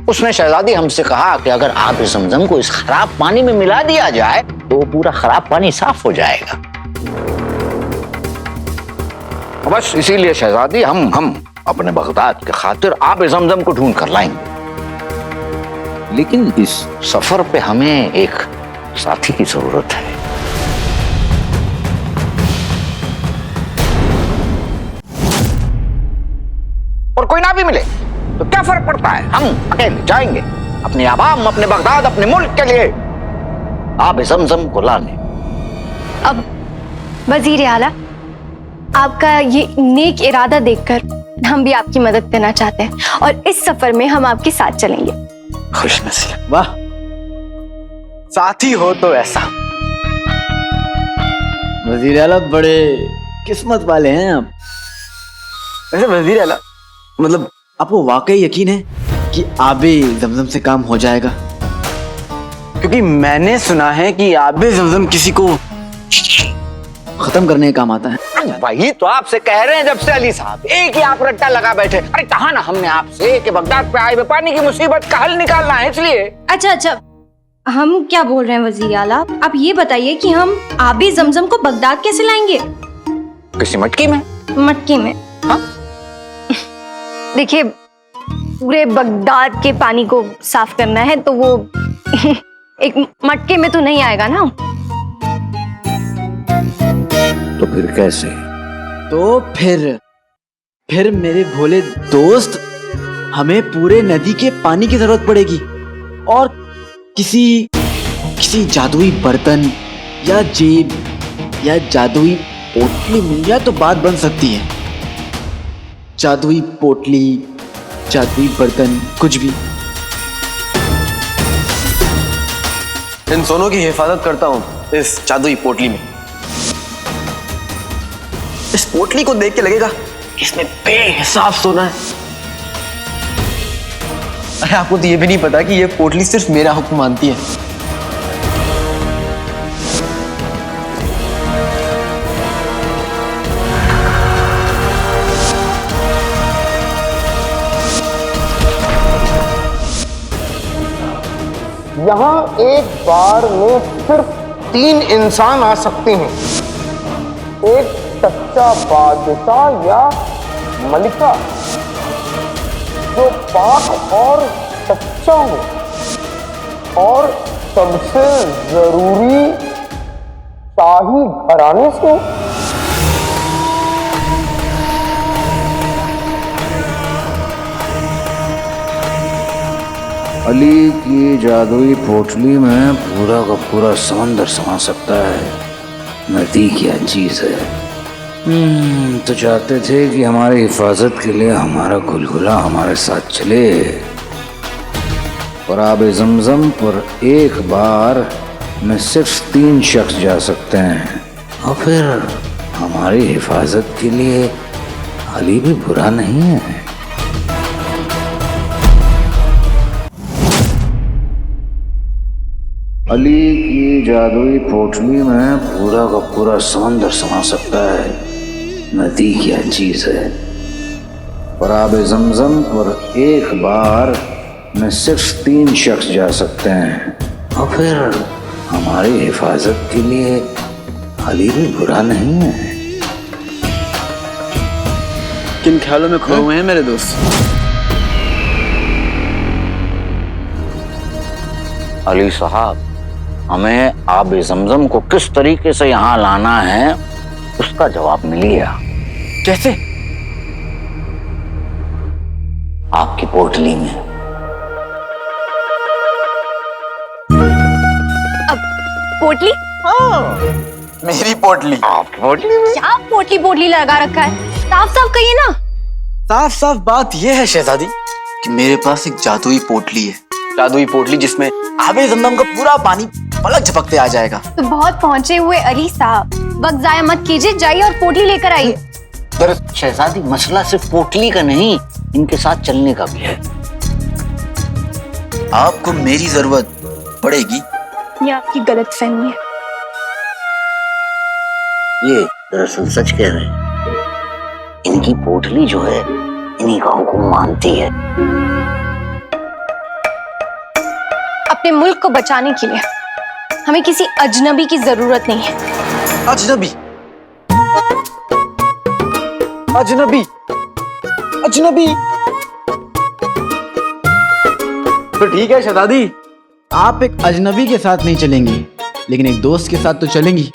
उसने शहजादी हमसे कहा कि अगर आब जमजम को इस खराब पानी में मिला दिया जाए तो पूरा खराब पानी साफ हो जाएगा। बस इसीलिए शहजादी हम अपने बगदाद के खातिर आब जमजम को ढूंढ कर लाएंगे। लेकिन इस सफर पे हमें एक साथी की जरूरत है। और कोई ना भी मिले तो क्या फर्क पड़ता है, हम अकेले जाएंगे अपने आवाम, अपने बगदाद, अपने मुल्क के लिए आब जमजम को लाने। अब वजीर आला, आपका ये नेक इरादा देखकर हम भी आपकी मदद करना चाहते हैं और इस सफर में हम आपके साथ चलेंगे। खुश नसीब। वाह, साथी हो तो ऐसा। वजीर आला बड़े किस्मत वाले हैं आप। वैसे वजीर आला, मतलब आपको वाकई यकीन है कि आबे जमजम से काम हो जाएगा? क्योंकि मैंने सुना है कि आबे जमजम किसी को खत्म करने का काम आता है। वही तो आपसे कह रहे हैं जब से अली साहब, एक ही आप रट्टा लगा बैठे। अरे कहा ना हमने आपसे कि बगदाद पे आए हुए पानी की मुसीबत का हल निकालना है, इसलिए। अच्छा, हम क्या बोल रहे हैं वजीर आला? आप ये बताइए कि हम आबे जमजम को बगदाद कैसे लाएंगे? किसी मटकी में। मटकी में? हाँ? देखिए, पूरे बगदाद के पानी को साफ करना है तो वो एक मटके में तो नहीं आएगा ना। तो फिर कैसे? तो फिर मेरे भोले दोस्त, हमें पूरे नदी के पानी की जरूरत पड़ेगी और किसी जादुई बर्तन या जेब या जादुई पोटली मिल जाए तो बात बन सकती है। जादुई पोटली, जादुई बर्तन, कुछ भी। इन सोनों की हिफाजत करता हूँ इस जादुई पोटली में। इस पोटली को देख के लगेगा इसमें बेहिसाब सोना है। अरे आपको तो ये भी नहीं पता कि ये पोटली सिर्फ मेरा हुक्म मानती है। यहाँ एक बार में सिर्फ 3 इंसान आ सकते हैं, एक सच्चा बादशाह या मलिका जो पाक और सच्चा हो, और सबसे जरूरी शाही घराने से। अली की जादुई पोटली में पूरा का पूरा समंदर समा सकता है। नदी क्या चीज है। तो चाहते थे कि हमारी हिफाजत के लिए हमारा गुलगुला हमारे साथ चले, और आबे जमजम पर एक बार में सिर्फ 3 शख्स जा सकते हैं, और फिर हमारी हिफाजत के लिए अली भी बुरा नहीं है। अली की जादुई पोटली में पूरा का पूरा समंदर समा सकता है। नदी क्या चीज है। और आबे जमजम पर एक बार में सिर्फ 3 शख्स जा सकते हैं, और फिर हमारी हिफाजत के लिए अली भी बुरा नहीं है। किन ख्यालों में खोए हुए हैं मेरे दोस्त? अली साहब, हमें आबे जमजम को किस तरीके से यहाँ लाना है उसका जवाब मिल गया। कैसे? आपकी पोटली में। अब पोटली? मेरी पोटली। आपकी पोटली में? क्या पोटली लगा रखा है? साफ साफ कहिए ना। साफ साफ बात यह है शहजादी कि मेरे पास एक जादुई पोटली है। जादुई पोटली जिसमें आबे जमजम का पूरा पानी पलक झपकते आ जाएगा। तो बहुत पहुंचे हुए अली साहब, वक्त जाया मत कीजिए, जाइए और पोटली लेकर आइए। दरअसल शहजादी, मसला सिर्फ पोटली का नहीं, इनके साथ चलने का भी है। आपको मेरी जरूरत पड़ेगी। ये आपकी गलतफहमी है। ये दरअसल सच कह रहे हैं। इनकी पोटली जो है इन्हीं का हुक्म मानती है। अपने मुल्क को बचाने के लिए हमें किसी अजनबी की जरूरत नहीं है। अजनबी, अजनबी, अजनबी। तो ठीक है शहजादी, आप एक अजनबी के साथ नहीं चलेंगी, लेकिन एक दोस्त के साथ तो चलेंगी।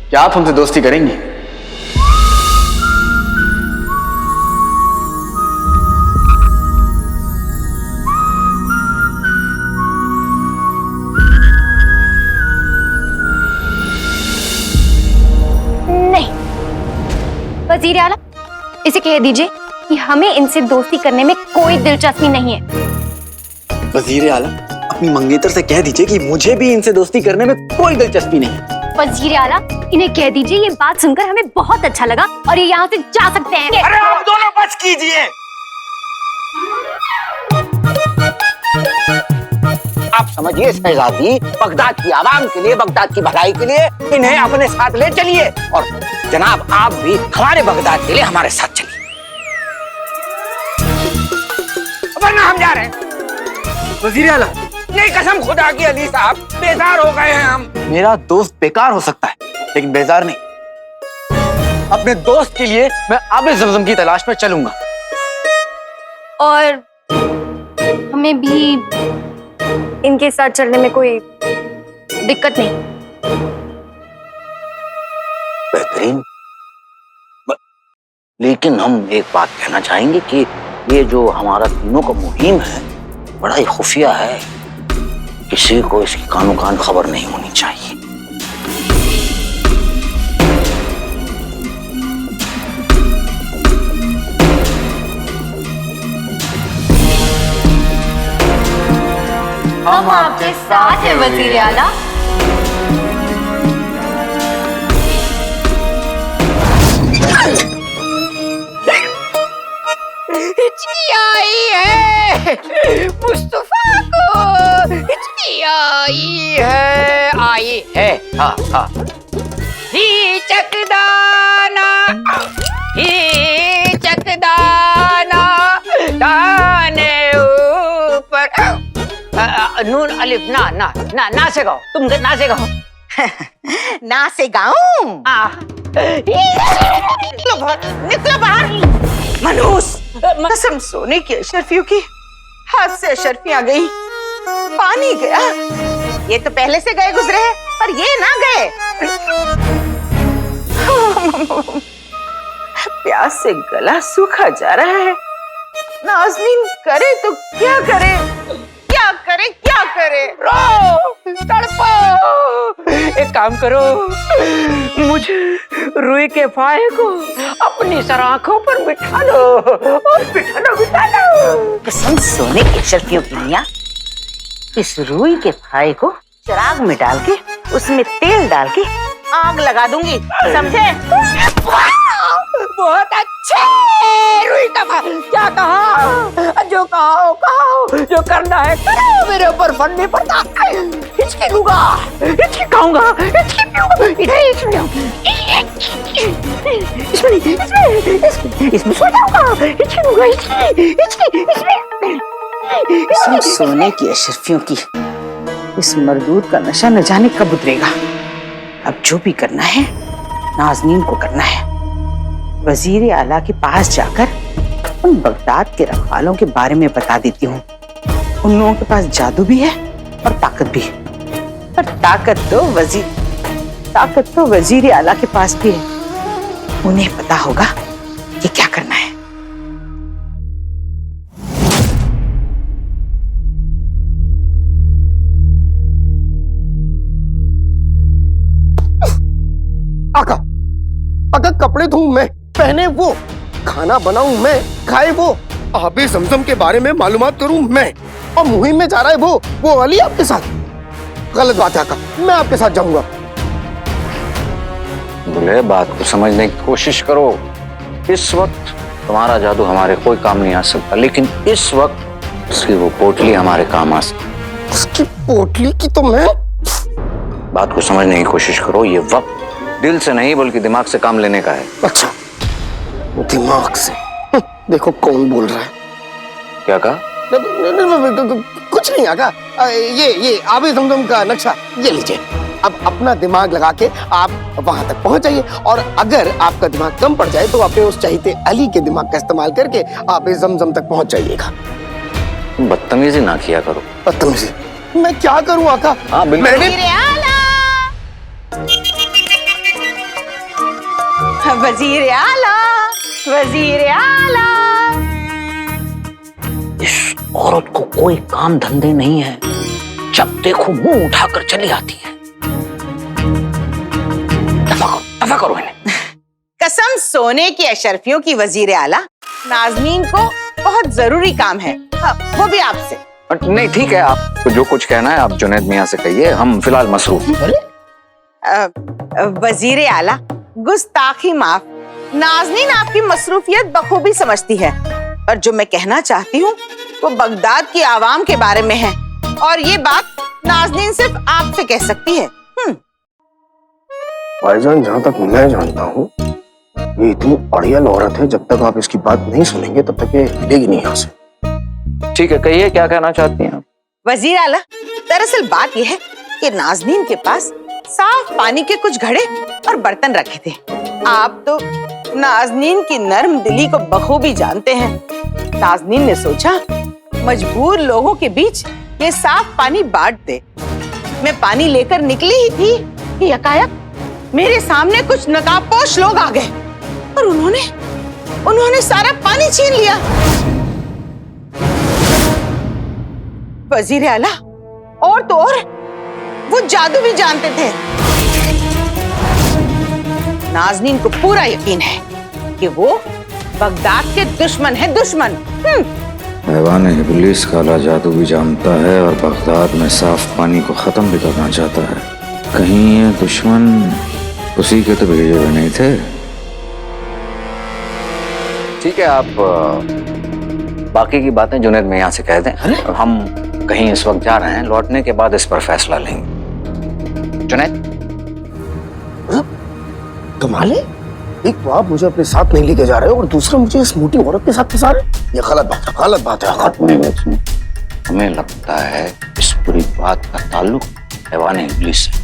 क्या आप हमसे दोस्ती करेंगी? नहीं, वजीर आला, इसे कह दीजिए कि हमें इनसे दोस्ती करने में कोई दिलचस्पी नहीं है। वजीर आला, अपनी मंगेतर से कह दीजिए कि मुझे भी इनसे दोस्ती करने में कोई दिलचस्पी नहीं। वजीर आला, इन्हें कह दीजिए ये बात सुनकर हमें बहुत अच्छा लगा और ये यहाँ से जा सकते हैं। अरे आप दोनों बच कीजिए। आप समझिए शहजादी, बगदाद की आवाम के लिए, बगदाद की भलाई के लिए इन्हें अपने साथ ले चलिए, और जनाब आप भी हमारे बगदाद के लिए हमारे साथ चलिए, वरना हम जा रहे हैं। वजीर आला, नहीं, कसम खुदा की अली साहब, बेजार हो गए हैं हम। मेरा दोस्त बेकार हो सकता है, लेकिन बेजार नहीं। अपने दोस्त के लिए मैं आबे ज़मज़म की तलाश में चलूंगा। और हमें भी इनके साथ चलने में कोई दिक्कत नहीं। बेहतरीन। लेकिन हम एक बात कहना चाहेंगे कि ये जो हमारा तीनों का मुहिम है बड़ा ही खुफिया है, किसी को इसकी कानो कान खबर नहीं होनी चाहिए। हम आपके साथ हैं वजीर आला। हिचकी आई है मुस्तफा को, हिचकी आई है। हाँ हाँ। ही चकदाना दाने ऊपर नून अलिफ ना ना ना ना से गाओ, तुम ना से गाओ। ना से गाऊं? निकलो बाहर। मनहूस, कसम सोने की अशरफियों की, हाथ से अशरफी आ गई, पानी गया। ये तो पहले से गए गुजरे हैं, पर ये ना गए। प्यास से गला सूखा जा रहा है। नाज़नीन करे तो क्या करे, क्या करे, क्या करे? रो, तड़पो। एक काम करो, मुझे रुई के फाहे को अपनी सराखों पर बिठा लो, और बिठा लो। कसम सोने की अशरफियों की मियां, इस रुई के फाहे को चिराग में डाल के उसमें तेल डाल के आग लगा दूंगी, समझे? बहुत अच्छे। रुई का क्या कहा, जो कहा कहो, जो करना है करो, मेरे ऊपर फन नहीं पड़ता। हिचकी लूंगा, हिचकी खाऊंगा, हिचकी पीऊंगा। इधर इसमें सो जाऊंगा। हिचकी लूंगा, इसमें सोने की अशरफियों की, इस मरदूद का नशा न जाने कब उतरेगा। अब जो भी करना है नाज़नीन को करना है। वजीर आला के पास जाकर उन बगदाद के रखवालों के बारे में बता देती हूँ। उन लोगों के पास जादू भी है और ताकत भी है, पर ताकत तो वजीर आला के पास भी है। उन्हें पता होगा कि क्या करना है। आका, कपड़े धोऊं मैं, पहने वो, खाना बनाऊं मैं, खाए वो, आबे ज़मज़म के बारे में मालूमात करूं मैं, और मुहिम में जा रहा है वो अली आपके साथ। गलत बात है आका, मैं आपके साथ जाऊंगा। बोले, बात को समझने की कोशिश करो। इस वक्त तुम्हारा जादू हमारे कोई काम नहीं आ सकता, लेकिन इस वक्त उसकी वो पोटली हमारे काम आ सकती। उसकी पोटली की तो मैं... बात को समझने की कोशिश करो। ये वक्त दिल से नहीं बल्कि दिमाग से काम लेने का है। अच्छा, दिमाग से? देखो कौन बोल रहा है। क्या कहा? कुछ नहीं आका। ये आबे ज़मज़म का नक्शा ये लीजिए। अब अपना दिमाग लगा के आप वहां तक पहुंच जाइए, और अगर आपका दिमाग कम पड़ जाए तो अपने उस चहीते अली के दिमाग का इस्तेमाल करके आप इस ज़मज़म तक पहुंच जाइएगा। बदतमीजी ना किया करो। बदतमीजी मैं क्या करूं आका? हाँ बिल्कुल। वजीर आला, वजीर आला। इस औरत को कोई काम धंधे नहीं है, जब देखो मुंह उठाकर चली आती है। दफा करो इन्हें। कसम सोने की अशरफियों की वजीर आला, नाज़नीन को बहुत जरूरी काम है, वो भी आपसे। नहीं ठीक है, आपको जो कुछ कहना है आप जुनैद मियां से कहिए, हम फिलहाल मसरूफ हैं। वजीर आला, गुस्ताखी माफ। नाज़नीन आपकी मसरूफियत बखूबी समझती है, पर जो मैं कहना चाहती हूँ वो बगदाद की आवाम के बारे में है, और ये बात नाज़नीन सिर्फ आपसे कह सकती है। भाईजान, जहाँ तक मैं जानता हूँ ये इतनी अड़ियल औरत है, जब तक आप इसकी बात नहीं सुनेंगे तब तक ये हिलेगी नहीं यहाँ से। ठीक है, कहिए क्या कहना चाहती हैं? वजीर आला, दरअसल बात यह है कि नाज़नीन के पास साफ पानी के कुछ घड़े और बर्तन रखे थे। आप तो नाज़नीन की नर्म दिली को बखूबी जानते हैं। नाज़नीन ने सोचा मजबूर लोगों के बीच ये साफ पानी बांट दे। मैं पानी लेकर निकली ही थी कि यकायक मेरे सामने कुछ नकाबपोश लोग आ गए और उन्होंने सारा पानी छीन लिया। वजीर आला, और तो और वो जादू भी जानते थे। नाज़नीन को पूरा यकीन है कि वो बगदाद के दुश्मन है, दुश्मन। हैवान इब्लीस काला जादू भी जानता है और बगदाद में साफ पानी को खत्म भी करना चाहता है। कहीं ये दुश्मन उसी के तो भेजे हुए नहीं थे। ठीक है, आप बाकी की बातें जुनैद मियां से कह दें। हम कहीं इस वक्त जा रहे हैं, लौटने के बाद इस पर फैसला लेंगे। जुनैद, कमाल है, एक तो आप मुझे अपने साथ नहीं लेके जा रहे हो और दूसरा मुझे इस मोटी औरत के साथ फंसा रहे हैं। ये गलत बात है, गलत बात है। हमें लगता है इस पूरी बात का ताल्लुक हैवान इब्लीस से।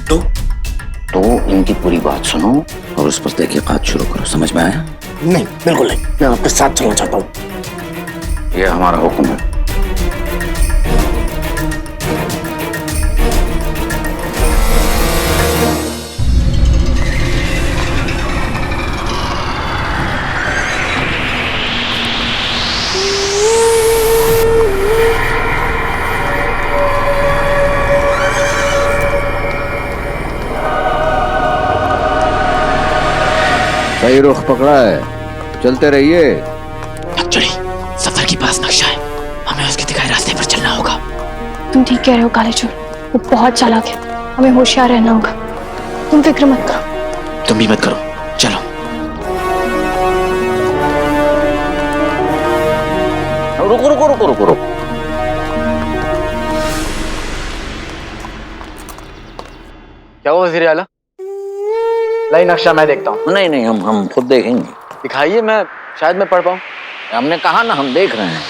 तो इनकी पूरी बात सुनो और उस पर तहकीकात शुरू करो। समझ में आया? नहीं, बिल्कुल नहीं, मैं आपके साथ चलना चाहता हूँ। यह हमारा हुक्म है। सही रुख पकड़ा है, चलते रहिए। एक्चुअली सफर की पास नक्शा है, हमें उसके दिखाए रास्ते पर चलना होगा। तुम ठीक कह रहे हो काले चोर, वो बहुत चालाक है, हमें होशियार रहना होगा। तुम फिक्र मत करो। तुम भी मत करो, चलो। रुको रुको रुको रुको रुको। क्या हुआ वज़ीर आला? लाई नक्शा मैं देखता हूँ। नहीं नहीं, हम खुद देखेंगे। दिखाइए, मैं शायद मैं पढ़ पाऊँ। हमने कहा ना, हम देख रहे हैं।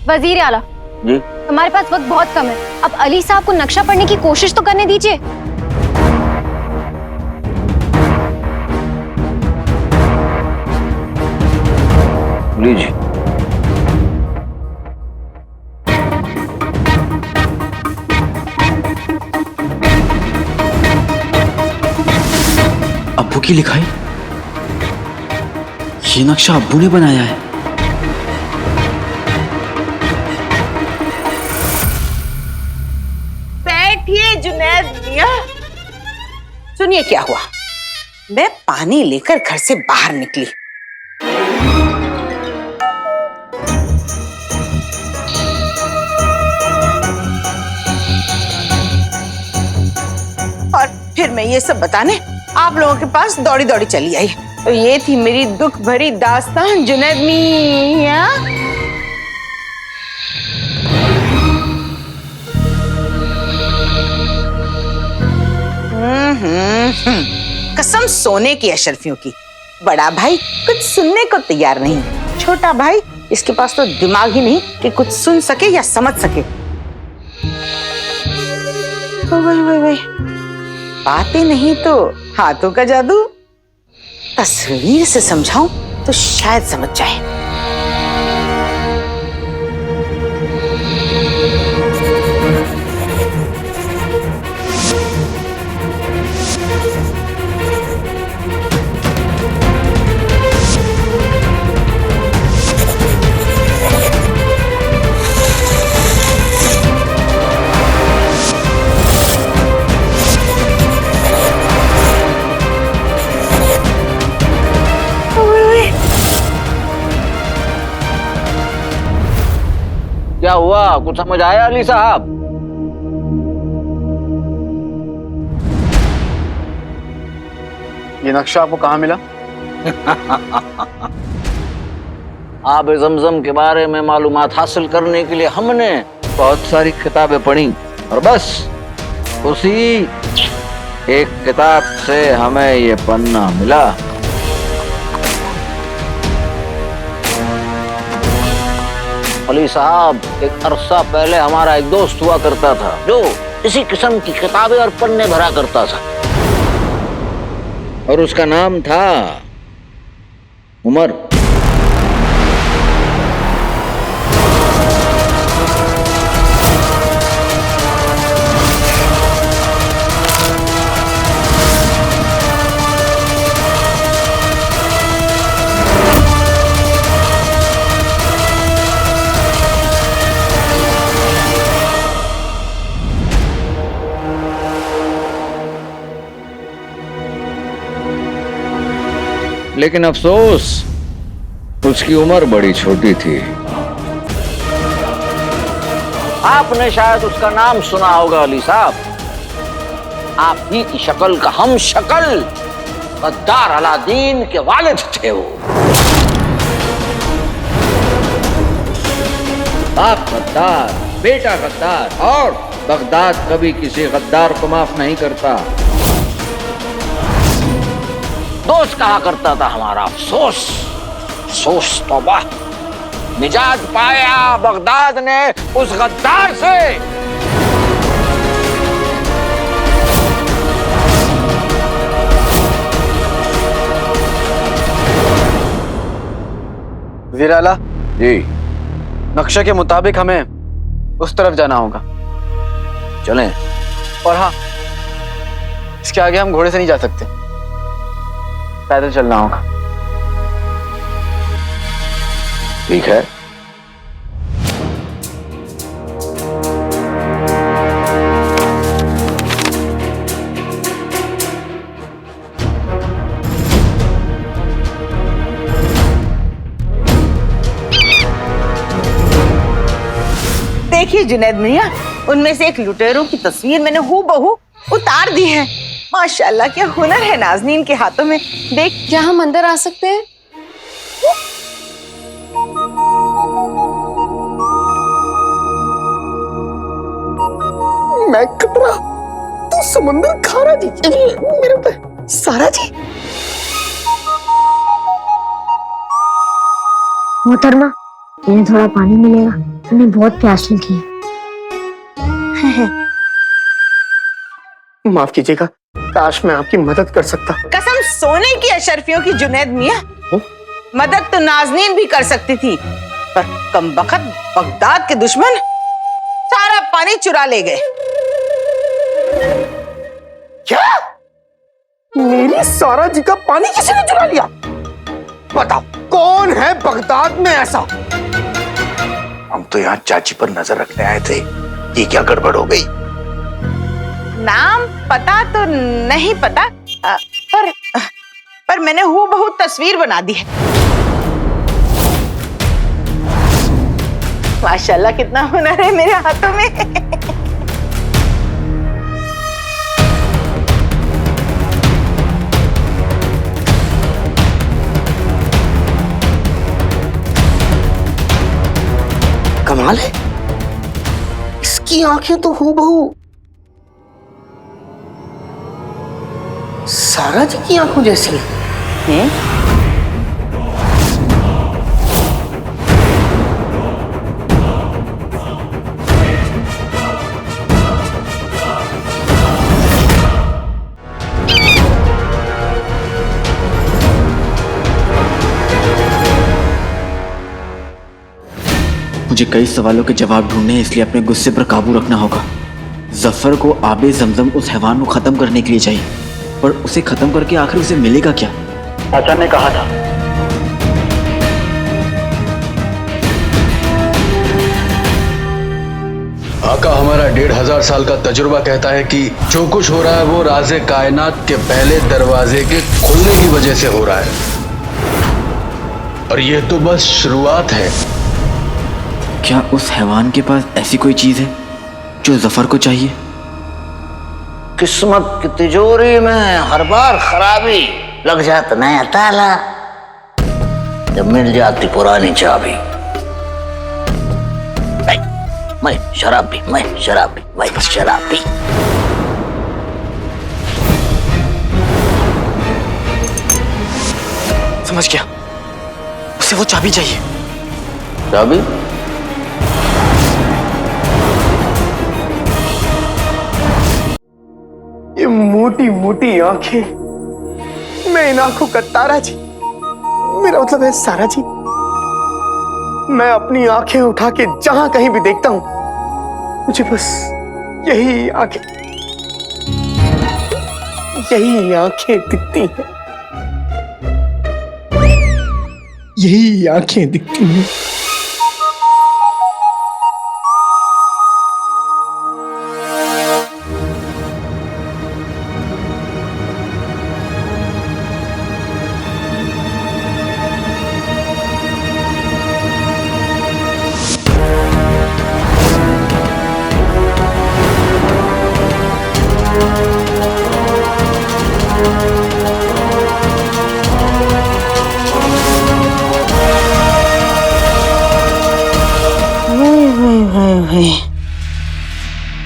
वजीर आला जी, हमारे पास वक्त बहुत कम है, अब अली साहब को नक्शा पढ़ने की कोशिश तो करने दीजिए। लीजिए। अब्बू की लिखाई, ये नक्शा अब्बू ने बनाया है। बैठिए जुनैद मियां। सुनिए क्या हुआ। मैं पानी लेकर घर से बाहर निकली। और फिर मैं ये सब बताने आप लोगों के पास दौड़ी दौड़ी चली आई। तो ये थी मेरी दुख भरी दास्तान जुनैद मियां। कसम सोने की अशरफियों की, बड़ा भाई कुछ सुनने को तैयार नहीं, छोटा भाई इसके पास तो दिमाग ही नहीं कि कुछ सुन सके या समझ सके। वही बातें नहीं तो हाथों का जादू। तस्वीर से समझाऊं तो शायद समझ जाए। क्या हुआ, कुछ समझ आया अली साहब? ये नक्शा आपको कहाँ मिला? आब ज़मज़म के बारे में मालूमात हासिल करने के लिए हमने बहुत सारी किताबें पढ़ी और बस उसी एक किताब से हमें ये पन्ना मिला। अली साहब, एक अरसा पहले हमारा एक दोस्त हुआ करता था जो इसी किस्म की किताबें और पन्ने भरा करता था और उसका नाम था उमर। लेकिन अफसोस उसकी उम्र बड़ी छोटी थी। आपने शायद उसका नाम सुना होगा अली साहब। आप ही की शक्ल का हम शक्ल गद्दार अलादीन के वालिद थे वो। बाप गद्दार, बेटा गद्दार और बगदाद कभी किसी गद्दार को माफ नहीं करता। दोस्त कहा करता था हमारा, अफसोस अफसोस तौबा, निजात पाया बगदाद ने उस गद्दार से। वज़ीर आला जी, नक्शे के मुताबिक हमें उस तरफ जाना होगा। चलें। और हाँ, इसके आगे हम घोड़े से नहीं जा सकते, पैदल चलना होगा। ठीक है। देखिए जुनैद मियां, उनमें से एक लुटेरों की तस्वीर मैंने हूबहू उतार दी है। माशाल्लाह, क्या हुनर है नाज़नीन के हाथों में। देख, क्या हम अंदर आ सकते हैं? मैं कतरा तो समुंदर खारा जी मेरे पे सारा जी। मोहतरमा, इन्हें थोड़ा पानी मिलेगा, उन्हें बहुत प्यास लगी है। माफ कीजिएगा, काश मैं आपकी मदद कर सकता। कसम सोने की अशरफियों की जुनैद मियां, मदद तो नाज़नीन भी कर सकती थी, पर कमबख्त बगदाद के दुश्मन सारा पानी चुरा ले गए। क्या? मेरी सारा जी का पानी किसी ने चुरा लिया? बताओ, कौन है बगदाद में ऐसा? हम तो यहाँ चाची पर नजर रखने आए थे, ये क्या गड़बड़ हो गई? नाम पता तो नहीं पता, पर मैंने हूबहू तस्वीर बना दी है। माशाल्लाह, कितना हुनर है मेरे हाथों में। कमाल है, इसकी आंखें तो हूबहू सारा जी की आंखों जैसी हैं। मुझे कई सवालों के जवाब ढूंढने हैं, इसलिए अपने गुस्से पर काबू रखना होगा। जफर को आबे जमजम उस हैवान को खत्म करने के लिए चाहिए, पर उसे खत्म करके आखिर उसे मिलेगा क्या? चाचा ने कहा था आका, हमारा 1500 साल का तजुर्बा कहता है कि जो कुछ हो रहा है वो राज़े कायनात के पहले दरवाजे के खुलने की वजह से हो रहा है, और ये तो बस शुरुआत है। क्या उस हैवान के पास ऐसी कोई चीज है जो जफर को चाहिए? किस्मत की तिजोरी में हर बार खराबी लग जाता नया ताला, जब मिल जाती पुरानी चाबी। मैं शराबी, मैं शराबी, मैं शराबी। समझ गया, उसे वो चाबी चाहिए। चाबी? ये मोटी मोटी आंखें, मैं इन आंखों का तारा जी, मेरा मतलब है सारा जी। मैं अपनी आंखें उठा के जहां कहीं भी देखता हूं, मुझे बस यही आंखें दिखती हैं, यही आंखें दिखती हैं।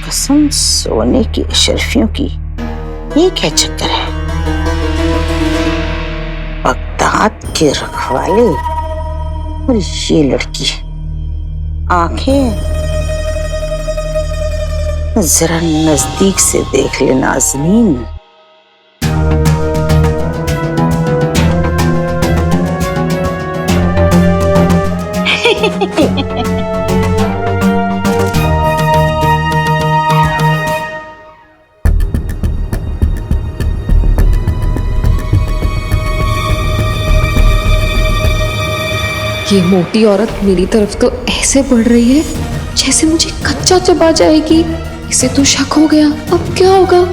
कसम सोने की अशरफियों की, ये क्या चक्कर है? बगदाद के रखवाले और ये लड़की, आंखें जरा नजदीक से देख ले नाज़नीन। ये मोटी औरत मेरी तरफ तो ऐसे बढ़ रही है जैसे मुझे कच्चा चबा जाएगी। इसे तो शक हो गया, अब क्या होगा?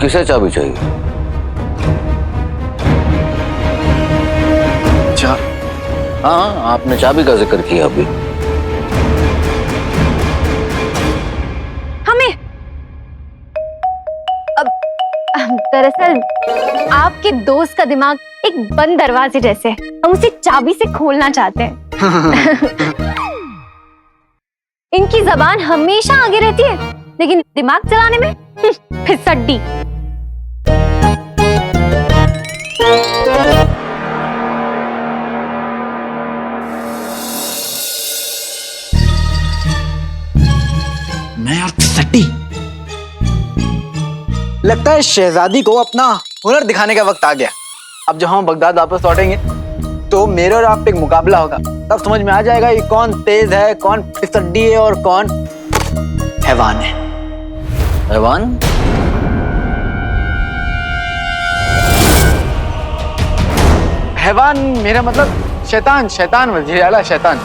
किसे चाबी चाहिए? हाँ, आपने चाबी का जिक्र किया अभी। हमें अब दरअसल आपके दोस्त का दिमाग एक बंद दरवाजे जैसे है, हम उसे चाबी से खोलना चाहते हैं। इनकी जबान हमेशा आगे रहती है, लेकिन दिमाग चलाने में फिसड्डी। मैं और फिसड्डी? लगता है शहजादी को अपना हुनर दिखाने का वक्त आ गया। अब जब हम बगदाद वापस लौटेंगे तो मेरे और आप पे एक मुकाबला होगा, तब समझ में आ जाएगा ये कौन तेज है, कौन फिसड्डी है और कौन हैवान है। हैवान? हैवान मेरा मतलब शैतान, शैतान वज़ीर आला, शैतान।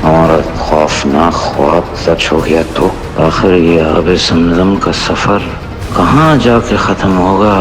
हमारा खौफनाक ख्वाब सच हो गया तो आखिर ये आबे ज़मज़म का सफर कहाँ जाके खत्म होगा?